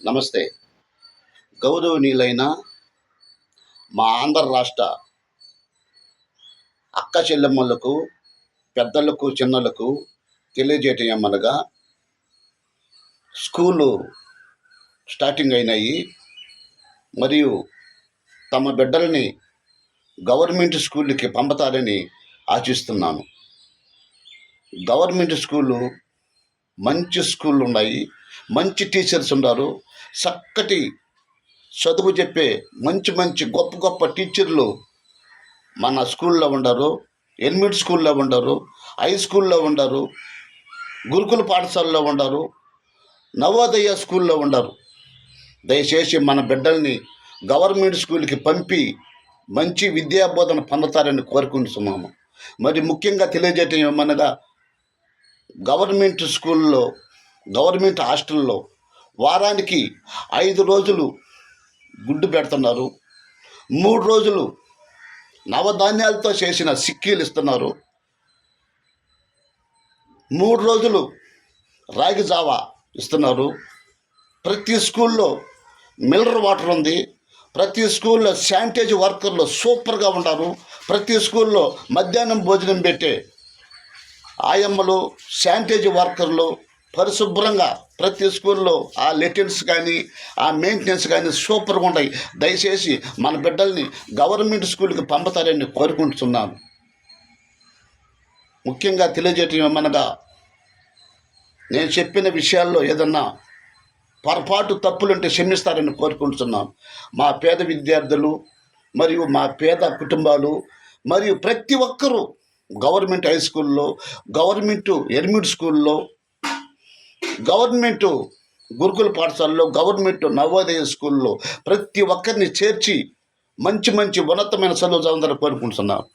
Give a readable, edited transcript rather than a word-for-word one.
నమస్తే. గౌరవనీయులైన మా ఆంధ్ర రాష్ట్ర అక్క చెల్లెమ్మలకు, పెద్దలకు, చిన్నలకు తెలియజేయటం ఏమనగా స్కూలు స్టార్టింగ్ అయినాయి. మరియు తమ బిడ్డలని గవర్నమెంట్ స్కూళ్ళకి పంపుతారని ఆశిస్తున్నాను. గవర్నమెంట్ స్కూలు మంచి స్కూళ్ళు ఉన్నాయి, మంచి టీచర్స్ ఉన్నారు, చక్కటి చదువు చెప్పే మంచి మంచి గొప్ప గొప్ప టీచర్లు మన స్కూల్లో ఉండరు. ఎలిమెంట్ స్కూల్లో ఉండరు, హై స్కూల్లో ఉండరు, గురుకుల పాఠశాలలో ఉండరు, నవోదయ స్కూల్లో ఉండరు. దయచేసి మన బిడ్డల్ని గవర్నమెంట్ స్కూల్కి పంపి మంచి విద్యాబోధన పొందుతారని కోరుకుంటున్నాము. మరి ముఖ్యంగా తెలియజేయటం ఏమనగా గవర్నమెంట్ స్కూల్లో, గవర్నమెంట్ హాస్టల్లో వారానికి 5 రోజులు గుడ్డు పెడుతున్నారు, 3 రోజులు నవధాన్యాలతో చేసిన సిక్కీలు ఇస్తున్నారు, 3 రోజులు రాగి జావా ఇస్తున్నారు. ప్రతి స్కూల్లో మినరల్ వాటర్ ఉంది, ప్రతి స్కూల్లో శానిటైజ్ వర్కర్లు సూపర్గా ఉన్నారు, ప్రతి స్కూల్లో మధ్యాహ్నం భోజనం పెట్టే ఆయమ్మలు, శానిటైజ్ వర్కర్లు పరిశుభ్రంగా ప్రతి స్కూల్లో ఆ లెటిన్స్ కానీ ఆ మెయింటెనెన్స్ కానీ సూపర్గా ఉంటాయి. దయచేసి మన బిడ్డల్ని గవర్నమెంట్ స్కూల్కి పంపుతారని కోరుకుంటున్నాను. ముఖ్యంగా తెలియజేయటం ఏమనగా నేను చెప్పిన విషయాల్లో ఏదన్నా పొరపాటు తప్పులుంటే క్షమిస్తారని కోరుకుంటున్నాను. మా పేద విద్యార్థులు మరియు మా పేద కుటుంబాలు మరియు ప్రతి ఒక్కరూ గవర్నమెంట్ హై స్కూల్లో, గవర్నమెంట్ ఎలిమెంట్ స్కూల్లో, గవర్నమెంట్ గురుకుల పాఠశాలలో, గవర్నమెంట్ నవోదయ స్కూల్లో ప్రతి ఒక్కరిని చేర్చి మంచి మంచి ఉన్నతమైన చదువు చదవాలని కోరుకుంటున్నాను.